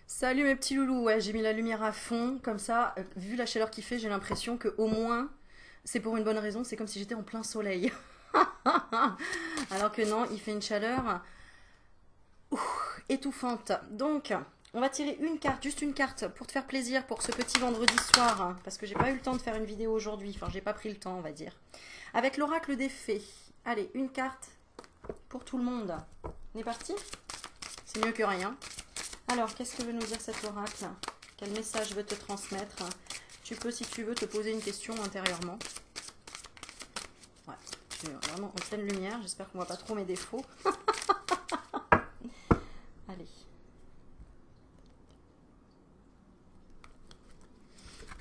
Salut mes petits loulous, ouais, j'ai mis la lumière à fond, comme ça, vu la chaleur qu'il fait, j'ai l'impression que au moins, c'est pour une bonne raison, c'est comme si j'étais en plein soleil. Alors que non, il fait une chaleur étouffante. Donc, on va tirer une carte, juste une carte, pour te faire plaisir pour ce petit vendredi soir, hein, parce que j'ai pas eu le temps de faire une vidéo aujourd'hui, enfin j'ai pas pris le temps, on va dire. Avec l'oracle des fées. Allez, une carte pour tout le monde. On est parti? C'est mieux que rien. Alors, qu'est-ce que veut nous dire cet oracle? Quel message veut te transmettre? Tu peux, si tu veux, te poser une question intérieurement. Ouais, je suis vraiment en pleine lumière. J'espère qu'on voit pas trop mes défauts. Allez.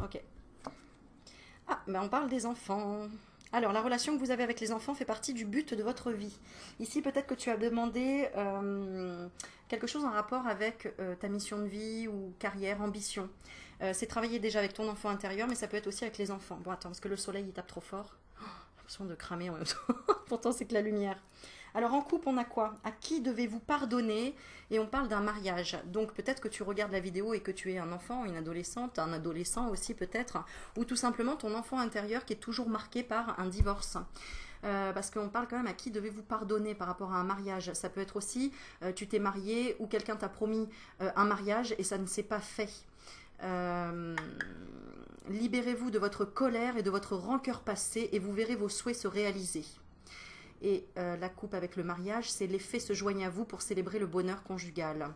Ok. Ah, ben on parle des enfants. Alors, la relation que vous avez avec les enfants fait partie du but de votre vie. Ici, peut-être que tu as demandé quelque chose en rapport avec ta mission de vie ou carrière, ambition. C'est travailler déjà avec ton enfant intérieur, mais ça peut être aussi avec les enfants. Bon, attends, parce que le soleil, il tape trop fort. J'ai l'impression de cramer en même temps. Pourtant, c'est que la lumière. Alors, en couple, on a quoi? À qui devez-vous pardonner? Et on parle d'un mariage. Donc, peut-être que tu regardes la vidéo et que tu es un enfant, une adolescente, un adolescent aussi peut-être, ou tout simplement ton enfant intérieur qui est toujours marqué par un divorce. Parce qu'on parle quand même à qui devez-vous pardonner par rapport à un mariage. Ça peut être aussi, tu t'es marié ou quelqu'un t'a promis un mariage et ça ne s'est pas fait. Euh, Libérez-vous de votre colère et de votre rancœur passée et vous verrez vos souhaits se réaliser. Et la coupe avec le mariage, c'est les faits se joignent à vous pour célébrer le bonheur conjugal.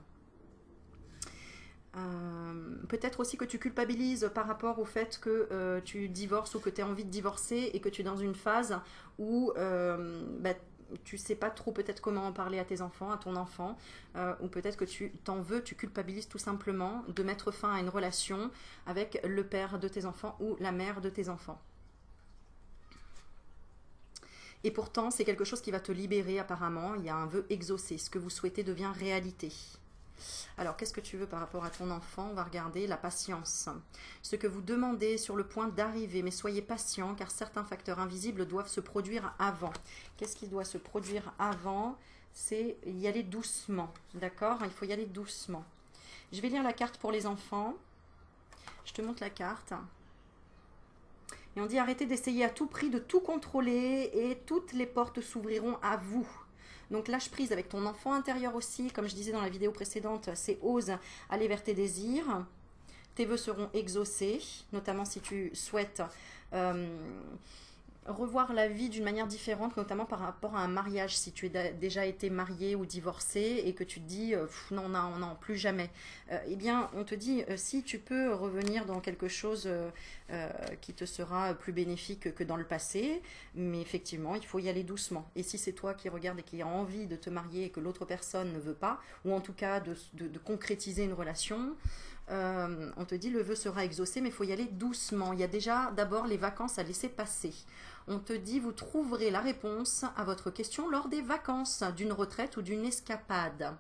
Peut-être aussi que tu culpabilises par rapport au fait que tu divorces ou que tu as envie de divorcer et que tu es dans une phase où bah, tu sais pas trop peut-être comment en parler à tes enfants, à ton enfant, ou peut-être que tu t'en veux, tu culpabilises tout simplement de mettre fin à une relation avec le père de tes enfants ou la mère de tes enfants. Et pourtant, c'est quelque chose qui va te libérer apparemment. Il y a un vœu exaucé. Ce que vous souhaitez devient réalité. Alors, qu'est-ce que tu veux par rapport à ton enfant? On va regarder la patience. Ce que vous demandez est sur le point d'arriver, mais soyez patient car certains facteurs invisibles doivent se produire avant. Qu'est-ce qui doit se produire avant? C'est y aller doucement. D'accord? Il faut y aller doucement. Je vais lire la carte pour les enfants. Je te montre la carte. Et on dit arrêtez d'essayer à tout prix de tout contrôler et toutes les portes s'ouvriront à vous. Donc lâche prise avec ton enfant intérieur aussi, comme je disais dans la vidéo précédente, c'est ose aller vers tes désirs. Tes vœux seront exaucés, notamment si tu souhaites euh, revoir la vie d'une manière différente, notamment par rapport à un mariage, si tu as déjà été marié ou divorcé et que tu te dis non, non, non, plus jamais. Eh bien, on te dit si tu peux revenir dans quelque chose qui te sera plus bénéfique que dans le passé, mais effectivement, il faut y aller doucement. Et si c'est toi qui regardes et qui as envie de te marier et que l'autre personne ne veut pas, ou en tout cas de concrétiser une relation, on te dit le vœu sera exaucé, mais il faut y aller doucement. Il y a déjà d'abord les vacances à laisser passer. On te dit vous trouverez la réponse à votre question lors des vacances, d'une retraite ou d'une escapade.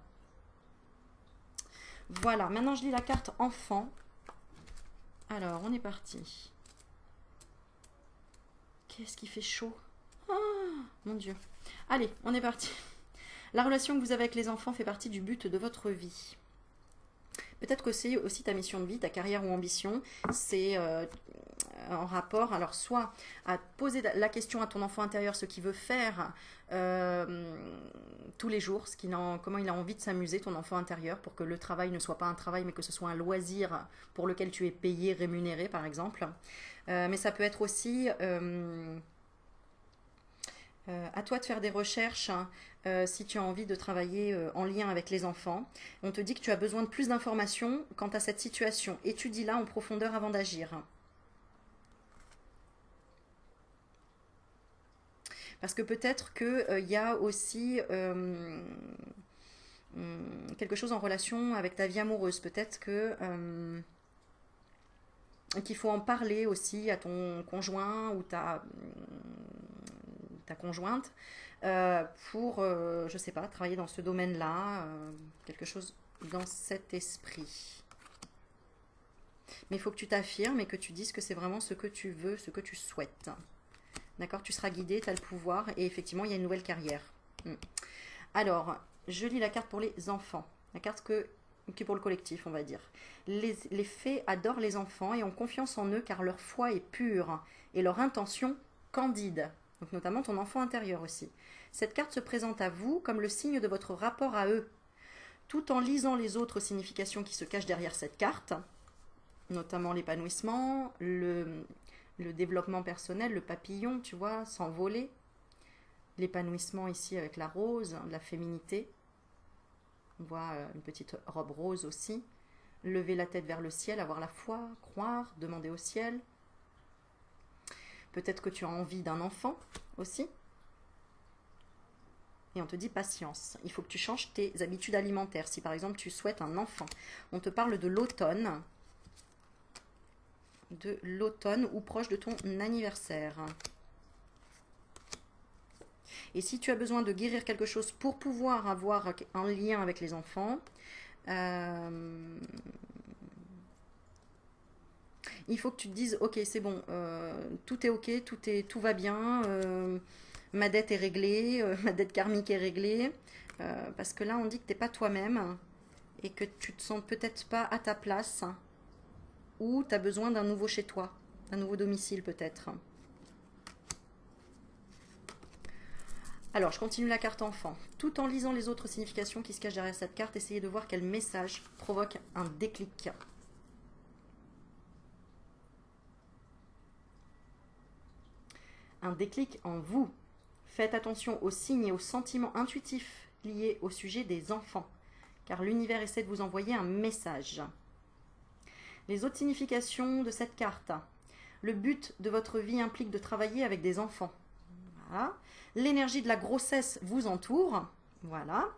Voilà, maintenant je lis la carte enfant. Alors, on est parti. Qu'est-ce qui fait chaud? Ah, mon Dieu. Allez, on est parti. La relation que vous avez avec les enfants fait partie du but de votre vie. Peut-être que c'est aussi ta mission de vie, ta carrière ou ambition. C'est en rapport, alors soit à poser la question à ton enfant intérieur, ce qu'il veut faire tous les jours, comment il a envie de s'amuser, ton enfant intérieur, pour que le travail ne soit pas un travail, mais que ce soit un loisir pour lequel tu es payé, rémunéré, par exemple. Mais ça peut être aussi à toi de faire des recherches hein, si tu as envie de travailler en lien avec les enfants. On te dit que tu as besoin de plus d'informations quant à cette situation. Étudie-la en profondeur avant d'agir. Parce que peut-être qu'il y a aussi quelque chose en relation avec ta vie amoureuse. Peut-être que qu'il faut en parler aussi à ton conjoint ou ta conjointe pour, je sais pas, travailler dans ce domaine-là, quelque chose dans cet esprit. Mais il faut que tu t'affirmes et que tu dises que c'est vraiment ce que tu veux, ce que tu souhaites. D'accord? Tu seras guidé, tu as le pouvoir et effectivement, il y a une nouvelle carrière. Alors, je lis la carte pour les enfants. La carte que qui est pour le collectif, on va dire. Les fées adorent les enfants et ont confiance en eux car leur foi est pure et leur intention candide. Donc notamment ton enfant intérieur aussi. Cette carte se présente à vous comme le signe de votre rapport à eux. Tout en lisant les autres significations qui se cachent derrière cette carte, notamment l'épanouissement, le développement personnel, le papillon, tu vois, s'envoler. L'épanouissement ici avec la rose, la féminité. On voit une petite robe rose aussi. Lever la tête vers le ciel, avoir la foi, croire, demander au ciel. Peut-être que tu as envie d'un enfant aussi. Et on te dit patience. Il faut que tu changes tes habitudes alimentaires. Si par exemple tu souhaites un enfant, on te parle de l'automne. De l'automne ou proche de ton anniversaire. Et si tu as besoin de guérir quelque chose pour pouvoir avoir un lien avec les enfants, il faut que tu te dises, ok, c'est bon, tout est ok, tout va bien, ma dette est réglée, ma dette karmique est réglée, parce que là on dit que tu n'es pas toi-même et que tu te sens peut-être pas à ta place, ou tu as besoin d'un nouveau chez toi, d'un nouveau domicile peut-être. Alors, je continue la carte enfant. Tout en lisant les autres significations qui se cachent derrière cette carte, essayez de voir quel message provoque un déclic. Un déclic en vous. Faites attention aux signes et aux sentiments intuitifs liés au sujet des enfants, car l'univers essaie de vous envoyer un message. Les autres significations de cette carte. Le but de votre vie implique de travailler avec des enfants. Voilà. L'énergie de la grossesse vous entoure. Voilà.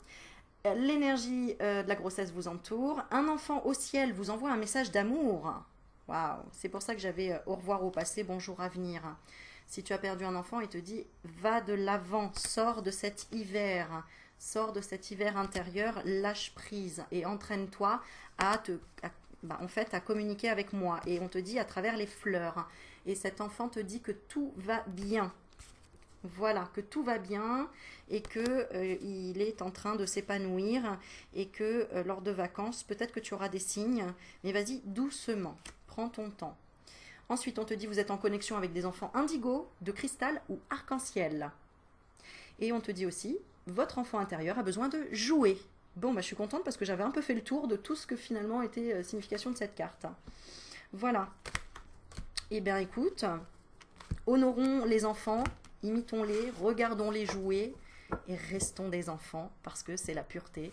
L'énergie de la grossesse vous entoure. Un enfant au ciel vous envoie un message d'amour. Waouh. C'est pour ça que j'avais au revoir au passé, bonjour à venir. Si tu as perdu un enfant, il te dit va de l'avant, sors de cet hiver. Sors de cet hiver intérieur, lâche prise et entraîne-toi à à communiquer avec moi. Et on te dit à travers les fleurs. Et cet enfant te dit que tout va bien. Voilà, que tout va bien et que il est en train de s'épanouir et que lors de vacances, peut-être que tu auras des signes, mais vas-y doucement, prends ton temps. Ensuite, on te dit vous êtes en connexion avec des enfants indigo, de cristal ou arc-en-ciel. Et on te dit aussi, votre enfant intérieur a besoin de jouer. Bon, je suis contente parce que j'avais un peu fait le tour de tout ce que finalement était signification de cette carte. Voilà. Eh bien, écoute, honorons les enfants, imitons-les, regardons-les jouer et restons des enfants parce que c'est la pureté,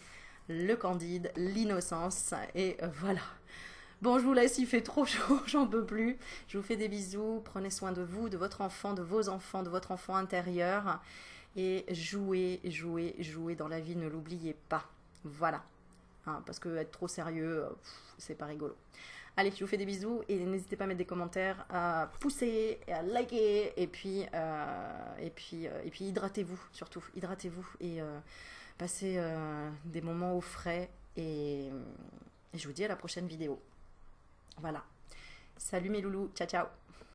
le candide, l'innocence et voilà. Bon, je vous laisse, il fait trop chaud, j'en peux plus. Je vous fais des bisous, prenez soin de vous, de votre enfant, de vos enfants, de votre enfant intérieur et jouez, jouez, jouez dans la vie, ne l'oubliez pas. Voilà, hein, parce que être trop sérieux, c'est pas rigolo. Allez, je vous fais des bisous et n'hésitez pas à mettre des commentaires, à pousser, et à liker et puis hydratez-vous surtout, hydratez-vous et passez des moments au frais et je vous dis à la prochaine vidéo. Voilà. Salut mes loulous, ciao ciao.